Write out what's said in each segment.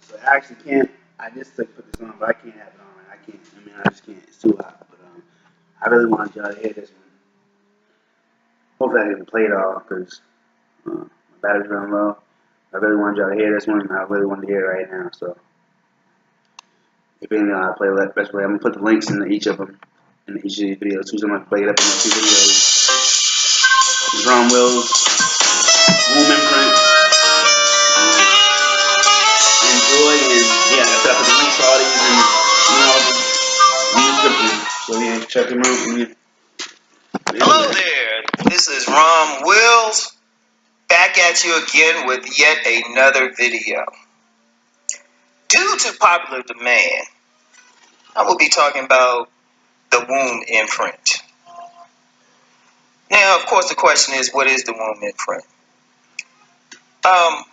So I actually can't. I just like put this on, but I can't have it on. Right? I can't. I mean, I just can't. It's too hot. But I really want y'all to hear this one. Hopefully I can play it all because my battery's running low. I really want y'all to hear this one. I really want to hear it right now. So if anything, I'll play it the best way. I'm gonna put the links in each of them in each of these videos. So I'm gonna play it up in the two videos. Drum wheels, home imprint. Enjoy and yeah, I put the links for all these and in the description. So yeah, check them out. Hello there, this is Rom Wills, back at you again with yet another video. Due to popular demand, I will be talking about the womb imprint. Now, of course, the question is, what is the womb imprint? I'm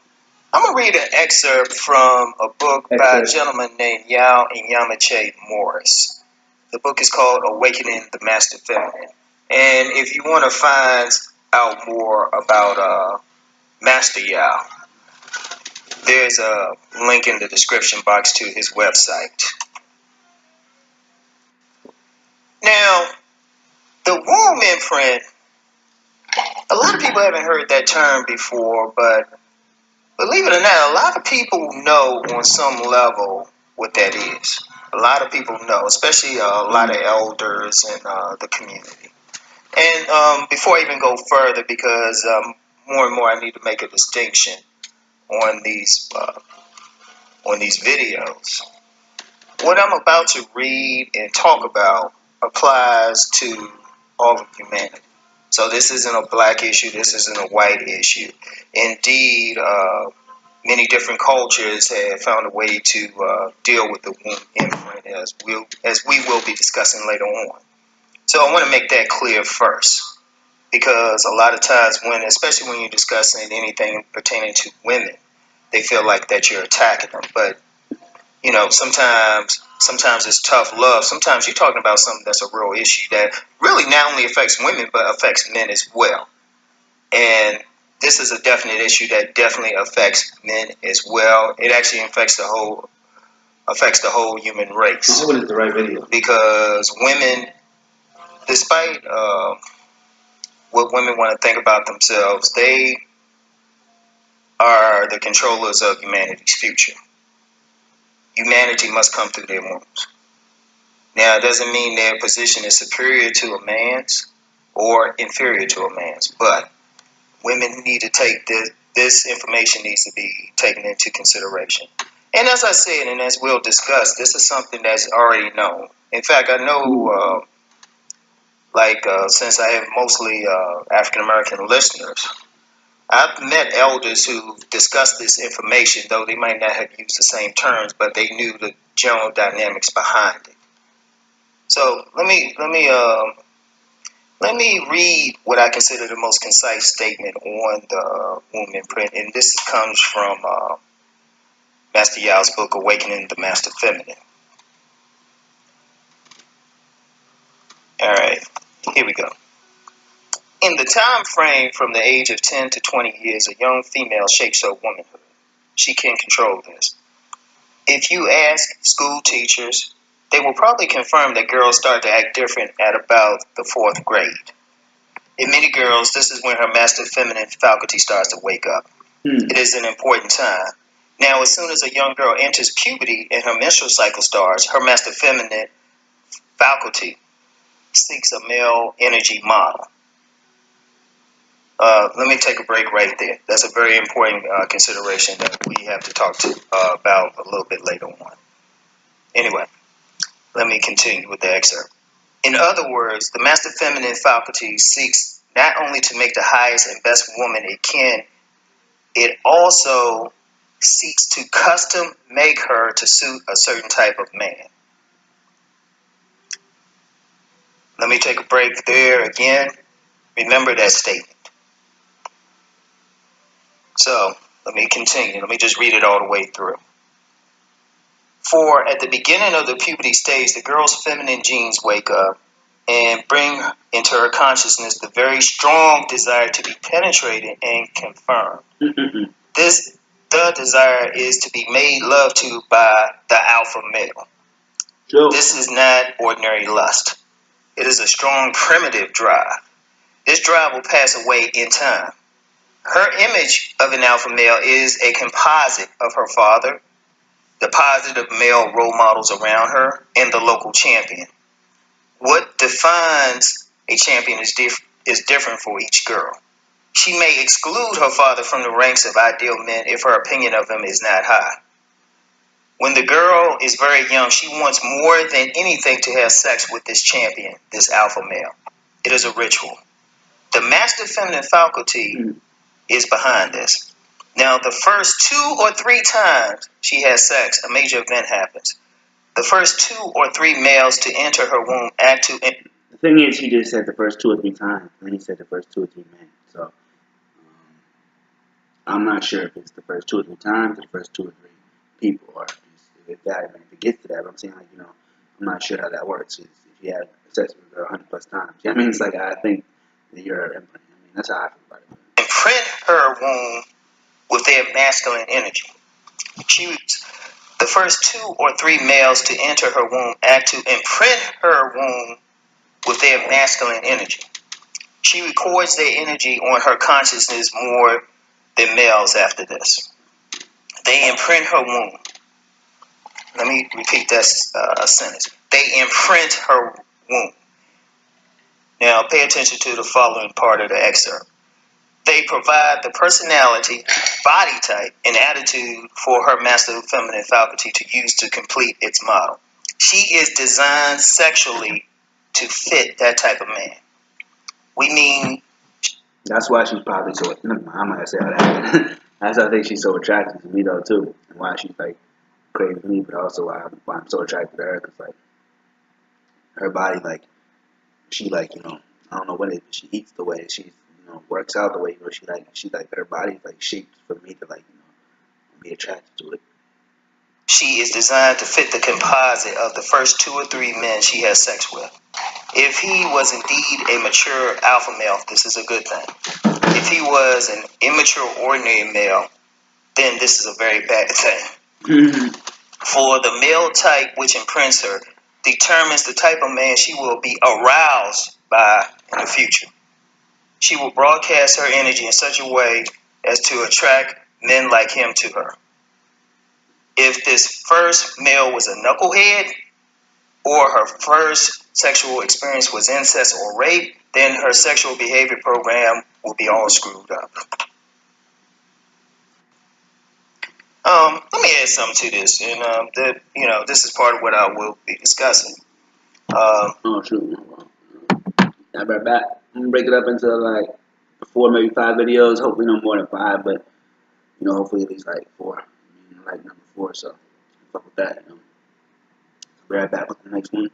going to read an excerpt from a book by a gentleman named Yao and Yamache Morris. The book is called Awakening the Master Feminine. And if you want to find out more about Master Yao, there's a link in the description box to his website. Now, the womb imprint, a lot of people haven't heard that term before, but believe it or not, a lot of people know on some level what that is. A lot of people know, especially a lot of elders in the community. And before I even go further, because more and more I need to make a distinction on these videos. What I'm about to read and talk about applies to all of humanity. So this isn't a black issue. This isn't a white issue. Indeed, many different cultures have found a way to deal with the womb imprint, as we will be discussing later on. So I want to make that clear first, because a lot of times when, especially when you're discussing anything pertaining to women, they feel like that you're attacking them. But you know, sometimes it's tough love. Sometimes you're talking about something that's a real issue that really not only affects women but affects men as well. And this is a definite issue that definitely affects men as well. It actually affects the whole human race. What is the right video? Because women, despite what women want to think about themselves, they are the controllers of humanity's future. Humanity must come through their wombs. Now, it doesn't mean their position is superior to a man's or inferior to a man's, but women need to take this information needs to be taken into consideration. And as I said, and as we'll discuss, this is something that's already known. In fact, I know, since I have mostly African American listeners, I've met elders who discussed this information, though they might not have used the same terms, but they knew the general dynamics behind it. So let me read what I consider the most concise statement on the womb imprint, and this comes from Master Yao's book, Awakening the Master Feminine. All right, here we go. In the time frame from the age of 10 to 20 years, a young female shapes her womanhood. She can control this. If you ask school teachers, they will probably confirm that girls start to act different at about the 4th grade. In many girls, this is when her master feminine faculty starts to wake up. It is an important time. Now, as soon as a young girl enters puberty and her menstrual cycle starts, her master feminine faculty seeks a male energy model. Let me take a break right there. That's a very important consideration that we have to talk about a little bit later on. Anyway, let me continue with the excerpt. In other words, the master feminine faculty seeks not only to make the highest and best woman it can, it also seeks to custom make her to suit a certain type of man. Let me take a break there again. Remember that statement. So, let me continue. Let me just read it all the way through. For at the beginning of the puberty stage, the girl's feminine genes wake up and bring into her consciousness the very strong desire to be penetrated and confirmed. This The desire is to be made love to by the alpha male. Sure. This is not ordinary lust. It is a strong primitive drive. This drive will pass away in time. Her image of an alpha male is a composite of her father, the positive male role models around her, and the local champion. What defines a champion is different for each girl. She may exclude her father from the ranks of ideal men if her opinion of him is not high. When the girl is very young, she wants more than anything to have sex with this champion, this alpha male. It is a ritual. The masculine feminine faculty is behind this. Now, the first 2 or 3 times she has sex, a major event happens. The first 2 or 3 males to enter her womb act to... The thing is, he just said the first 2 or 3 times, and he said the first 2 or 3 men. So, I'm not sure if it's the first 2 or 3 times or the first 2 or 3 people, or if it gets to that. But I'm saying, like, I'm not sure how that works. If you have sex with a girl 100 plus times, I mean, it's like, I think that you're an imprint. I mean, that's how I feel about it. Imprint her womb with their masculine energy. Choose the first 2 or 3 males to enter her womb act to imprint her womb with their masculine energy. She records their energy on her consciousness more than males after this. They imprint her womb. Let me repeat that sentence. They imprint her womb. Now pay attention to the following part of the excerpt. They provide the personality, body type, and attitude for her masculine feminine faculty to use to complete its model. She is designed sexually to fit that type of man. We mean... That's why she's probably so... I'm not going to say all that. That's why I think she's so attracted to me, though, too. And why she's, like, crazy to me, but also why I'm so attracted to her. Because, like, her body, like, she, like, I don't know what it is, but she eats the way she, works out the way, she her body's, like, shaped for me to, like, be attracted to it. She is designed to fit the composite of the first 2 or 3 men she has sex with. If he was indeed a mature alpha male, this is a good thing. If he was an immature ordinary male, then this is a very bad thing. For the male type which imprints her determines the type of man she will be aroused by in the future. She will broadcast her energy in such a way as to attract men like him to her. If this first male was a knucklehead, or her first sexual experience was incest or rape, then her sexual behavior program will be all screwed up. Let me add something to this, and this is part of what I will be discussing. Oh, shoot. I'll be right back. I'm gonna break it up into like 4, maybe 5 videos. Hopefully, no more than 5, but hopefully at least like 4. Like number 4, so fuck with that. Be right back with the next one.